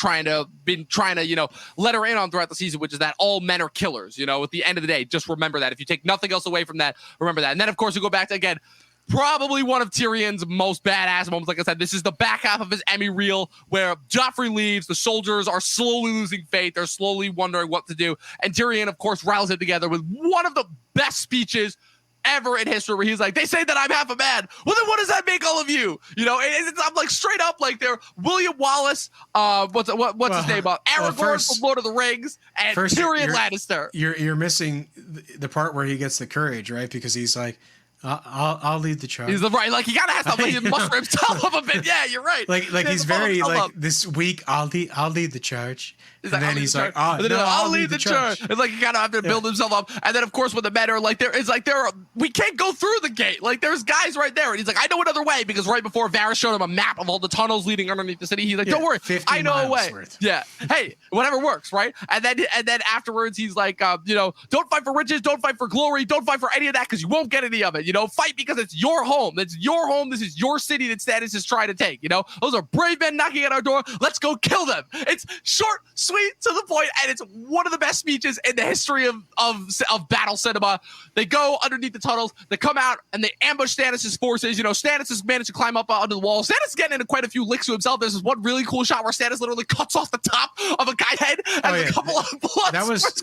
been trying to, let her in on throughout the season, which is that all men are killers, at the end of the day. Just remember that. If you take nothing else away from that, remember that. And then, of course, we go back to, again, probably one of Tyrion's most badass moments. Like I said, this is the back half of his Emmy reel where Joffrey leaves. The soldiers are slowly losing faith. They're slowly wondering what to do. And Tyrion, of course, rallies it together with one of the best speeches ever in history, where he's like, they say that I'm half a man. Well, then what does that make all of you? I'm like straight up like they're William Wallace, what's his name? Aragorn from Lord of the Rings, and Tyrion Lannister. You're missing the part where he gets the courage, right? Because he's like, I'll lead the charge. He's right, like he gotta have to muster himself up a bit. Yeah, you're right. Like he's very like this week. I'll lead the charge. And then he's like, I'll lead the charge. It's like you gotta have to build himself up. And then of course when the men are like, we can't go through the gate. Like there's guys right there, and he's like, I know another way, because right before Varys showed him a map of all the tunnels leading underneath the city, he's like, don't worry, I know a way. Worth. Yeah, hey, whatever works, right? And then afterwards he's like, don't fight for riches, don't fight for glory, don't fight for any of that, because you won't get any of it. Fight because it's your home. It's your home. This is your city that Stannis is trying to take. Those are brave men knocking at our door. Let's go kill them. It's short, sweet, to the point, and it's one of the best speeches in the history of battle cinema. They go underneath the tunnels. They come out and they ambush Stannis' forces. Stannis has managed to climb up under the wall. Stannis is getting into quite a few licks to himself. There's this one really cool shot where Stannis literally cuts off the top of a guy's head and a couple of blood. That was,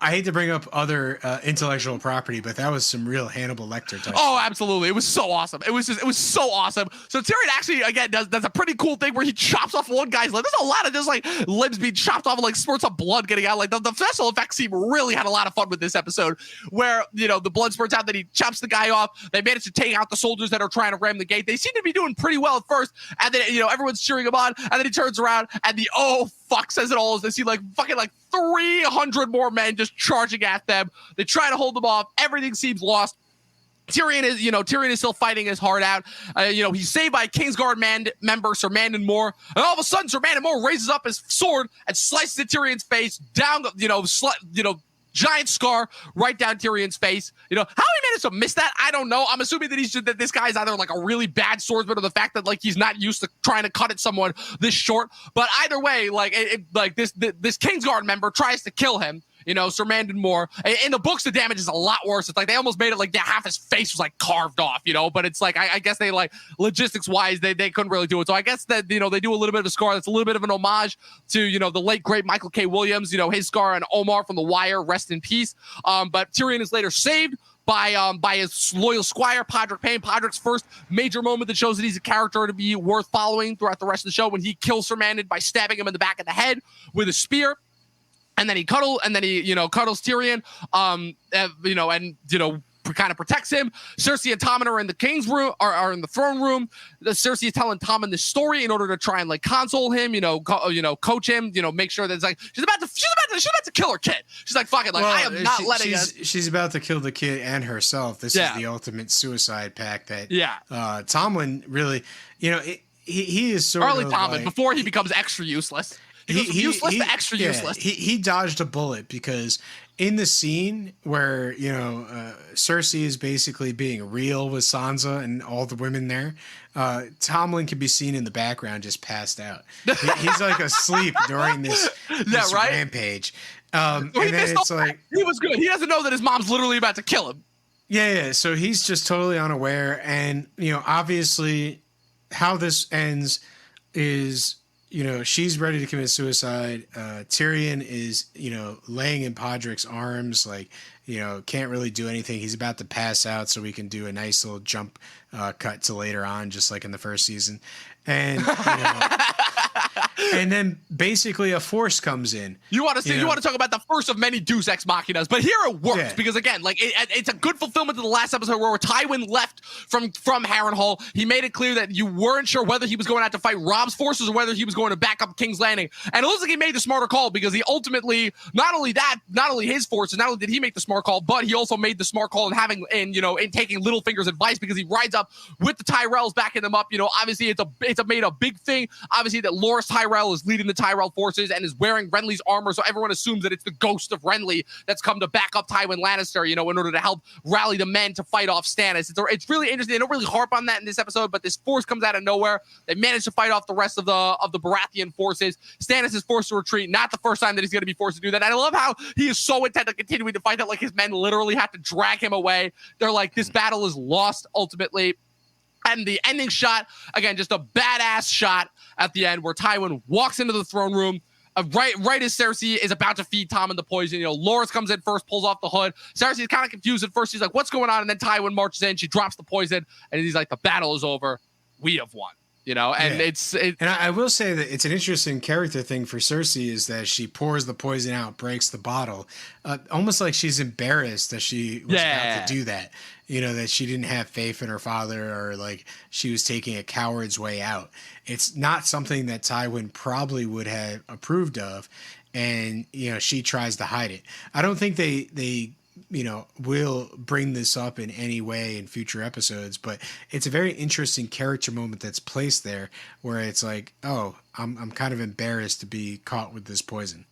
I hate to bring up other intellectual property, but that was some real Hannibal Lecter type. Oh, absolutely. It was so awesome. It was so awesome. So Tyrion actually, again, does a pretty cool thing where he chops off one guy's leg. There's a lot of just like limbs being chopped off and like spurts of blood getting out. Like the special effects team really had a lot of fun with this episode where, the blood spurts out, that he chops the guy off. They managed to take out the soldiers that are trying to ram the gate. They seem to be doing pretty well at first. And then, everyone's cheering him on. And then he turns around and the fuck says it all as they see like fucking like 300 more men just charging at them. They try to hold them off. Everything seems lost. Tyrion is still fighting his heart out. He's saved by Kingsguard member Sir Mandon Moore, and all of a sudden Sir Mandon Moore raises up his sword and slices at Tyrion's face down. Giant scar right down Tyrion's face. How he managed to miss that, I don't know. I'm assuming that this guy is either like a really bad swordsman or the fact that like he's not used to trying to cut at someone this short. But either way, like this Kingsguard member tries to kill him. Sir Man did more. In the books, the damage is a lot worse. It's like they almost made it like half his face was like carved off, but it's like I guess they like logistics wise they couldn't really do it. So I guess that they do a little bit of a scar that's a little bit of an homage to the late great Michael K. Williams, his scar on Omar from The Wire, rest in peace. But Tyrion is later saved by his loyal squire, Podrick Payne. Podrick's first major moment that shows that he's a character to be worth following throughout the rest of the show, when he kills Sir Mandon by stabbing him in the back of the head with a spear. And then he cuddles Tyrion, kind of protects him. Cersei and Tommen are in the king's room, are in the throne room. Cersei is telling Tommen this story in order to try and like console him, coach him, make sure that it's like she's about to kill her kid. She's like, fuck it, like, I am not letting us. She's about to kill the kid and herself. This is the ultimate suicide pact that Tommen really, he is sort Early of Tommen like, before he becomes extra useless. Useless to extra useless. He dodged a bullet, because in the scene where Cersei is basically being real with Sansa and all the women there, Tomlin can be seen in the background just passed out. He's like asleep during this rampage. And then it's like he was good. He doesn't know that his mom's literally about to kill him. Yeah. So he's just totally unaware, and obviously how this ends is. She's ready to commit suicide. Tyrion is, laying in Podrick's arms, like, can't really do anything. He's about to pass out, so we can do a nice little jump cut to later on, just like in the first season. And and then basically a force comes in. You want to talk about the first of many Deus Ex Machinas, but here it works because again, like it's a good fulfillment of the last episode where Tywin left from Harrenhal. He made it clear that you weren't sure whether he was going out to fight Robb's forces or whether he was going to back up King's Landing. And it looks like he made the smarter call, because he ultimately not only his forces, not only did he make the smart call, but he also made the smart call in taking Littlefinger's advice, because he rides up with the Tyrells backing them up. Obviously it's made a big thing. Obviously that Loras Tyrell is leading the Tyrell forces and is wearing Renly's armor, so everyone assumes that it's the ghost of Renly that's come to back up Tywin Lannister, in order to help rally the men to fight off Stannis. It's really interesting. They don't really harp on that in this episode, but this force comes out of nowhere. They manage to fight off the rest of the Baratheon forces. Stannis is forced to retreat. Not the first time that he's going to be forced to do that. And I love how he is so intent on continuing to fight that like his men literally have to drag him away. They're like, this battle is lost ultimately. And the ending shot, again, just a badass shot at the end where Tywin walks into the throne room. Right as Cersei is about to feed Tommen the poison, Loras comes in first, pulls off the hood. Cersei's kind of confused at first. She's like, what's going on? And then Tywin marches in. She drops the poison. And he's like, the battle is over. We have won. And and I will say that it's an interesting character thing for Cersei is that she pours the poison out, breaks the bottle, almost like she's embarrassed that she was about to do that. That she didn't have faith in her father, or like she was taking a coward's way out. It's not something that Tywin probably would have approved of, and she tries to hide it. I don't think they will bring this up in any way in future episodes, but it's a very interesting character moment that's placed there where it's like, oh, I'm kind of embarrassed to be caught with this poison.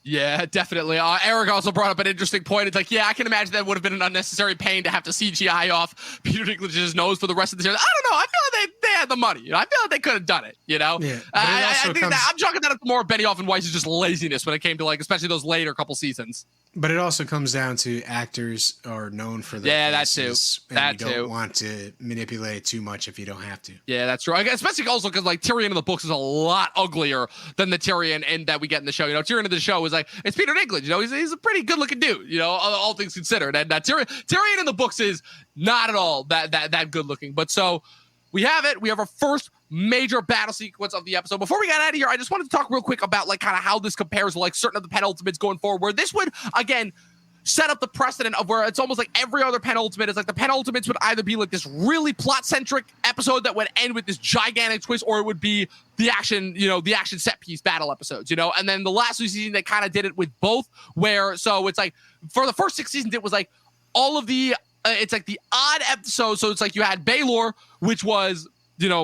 Yeah, definitely. Eric also brought up an interesting point. It's like, I can imagine that would have been an unnecessary pain to have to CGI off Peter Dinklage's nose for the rest of the series. I don't know. I feel like they had the money. I feel like they could have done it. Yeah, I think that I'm chalking that up to more Benioff and Weiss's just laziness when it came to especially those later couple seasons. But it also comes down to actors are known for their faces, that too. You don't want to manipulate it too much if you don't have to. Yeah, that's true. Especially also because Tyrion in the books is a lot uglier than the Tyrion that we get in the show. Tyrion in the show is it's Peter Dinklage. He's a pretty good looking dude. All things considered. And Tyrion in the books is not at all that good looking. But so we have it. We have our first major battle sequence of the episode. Before we got out of here, I just wanted to talk real quick about kind of how this compares to certain of the penultimates going forward, where this would again set up the precedent of where it's almost like every other penultimate is like the penultimates would either be this really plot-centric episode that would end with this gigantic twist, or it would be the action, the action set piece battle episodes, and then the last season they kind of did it with both, where so it's for the first 6 seasons it was all of the it's the odd episodes. So it's you had Baelor, which was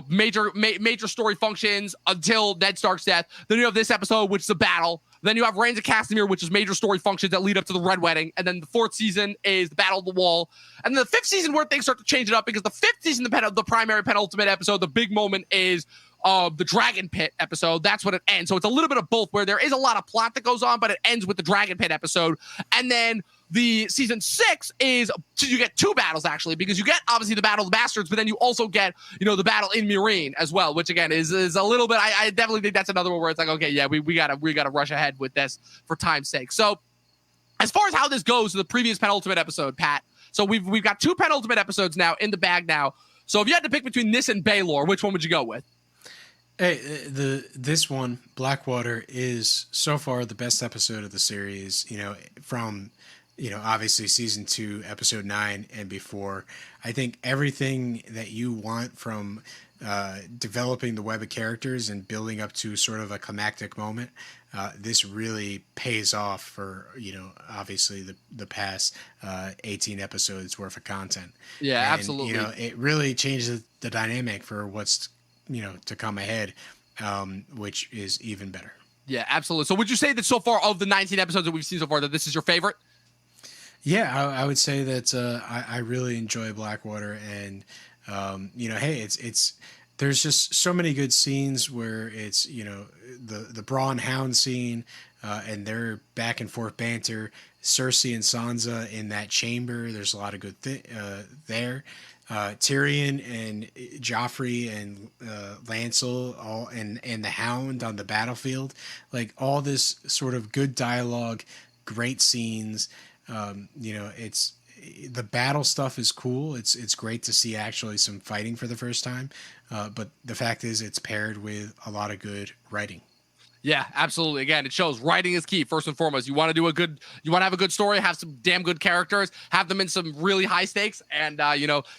major story functions until Ned Stark's death. Then you have this episode, which is a battle. Then you have Reigns of Castamere, which is major story functions that lead up to the Red Wedding. And then the 4th season is the Battle of the Wall. And then the 5th season where things start to change it up, because the 5th season, the primary penultimate episode, the big moment is the Dragon Pit episode. That's when it ends. So it's a little bit of both, where there is a lot of plot that goes on, but it ends with the Dragon Pit episode. And then the season 6 is, you get 2 battles actually, because you get obviously the Battle of the Bastards, but then you also get, the battle in Meereen as well, which again is a little bit, I definitely think that's another one where it's like, okay, yeah, we gotta rush ahead with this for time's sake. So as far as how this goes to the previous penultimate episode, Pat, so we've got 2 penultimate episodes now in the bag now. So if you had to pick between this and Baylor, which one would you go with? Hey, this one, Blackwater, is so far the best episode of the series, from obviously season 2, episode 9 and before. I think everything that you want from developing the web of characters and building up to sort of a climactic moment, this really pays off for, obviously the past 18 episodes worth of content. Yeah, and, absolutely. It really changes the dynamic for what's, to come ahead, which is even better. Yeah, absolutely. So would you say that so far of the 19 episodes that we've seen so far, that this is your favorite? Yeah, I would say that I really enjoy Blackwater, and hey, it's there's just so many good scenes where it's the Braun Hound scene, and their back and forth banter. Cersei and Sansa in that chamber. There's a lot of good there. Tyrion and Joffrey and Lancel all and the Hound on the battlefield, like all this sort of good dialogue, great scenes. It's the battle stuff is cool. It's great to see actually some fighting for the first time. But the fact is, it's paired with a lot of good writing. Yeah, absolutely. Again, it shows writing is key first and foremost. You want to have a good story, have some damn good characters, have them in some really high stakes, and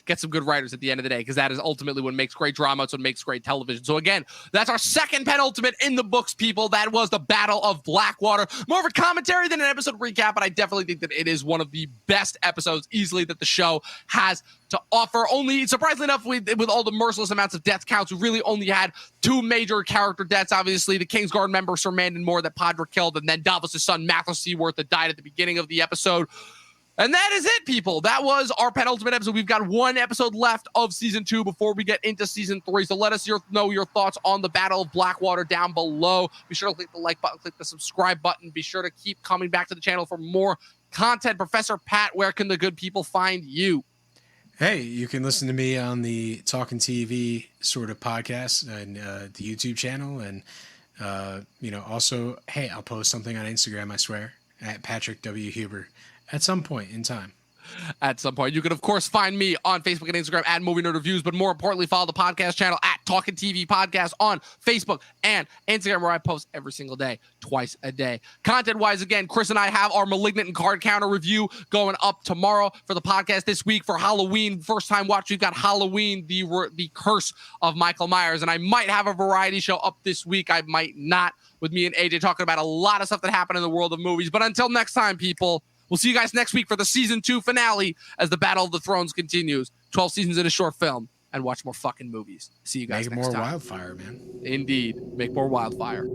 get some good writers at the end of the day, because that is ultimately what makes great drama. It's what makes great television. So again, that's our second penultimate in the books, people. That was the Battle of Blackwater. More of a commentary than an episode recap, but I definitely think that it is one of the best episodes easily that the show has to offer. Only, surprisingly enough, with all the merciless amounts of death counts, we really only had 2 major character deaths. Obviously, the Kingsguard member Sir Mandon Moore that Podrick killed, and then Davos' son Mathos Seaworth that died at the beginning of the episode. And that is it, people. That was our penultimate episode. We've got 1 episode left of season 2 before we get into season 3. So let us know your thoughts on the Battle of Blackwater down below. Be sure to click the like button, click the subscribe button. Be sure to keep coming back to the channel for more content. Professor Pat, where can the good people find you? Hey, you can listen to me on the Talkin TV sort of podcast and the YouTube channel. And, also, hey, I'll post something on Instagram, I swear, at Patrick W. Huber at some point in time. At some point. You can, of course, find me on Facebook and Instagram at Movie Nerd Reviews, but more importantly, follow the podcast channel at Talkin TV Podcast on Facebook and Instagram, where I post every single day, twice a day. Content-wise, again, Chris and I have our Malignant and Card Counter review going up tomorrow for the podcast this week. For Halloween, first-time watch, we've got Halloween, the Curse of Michael Myers, and I might have a variety show up this week. I might not, with me and AJ talking about a lot of stuff that happened in the world of movies. But until next time, people, we'll see you guys next week for the season 2 finale as the Battle of the Thrones continues. 12 seasons in a short film, and watch more fucking movies. See you guys next time. Make more wildfire, man. Indeed. Make more wildfire.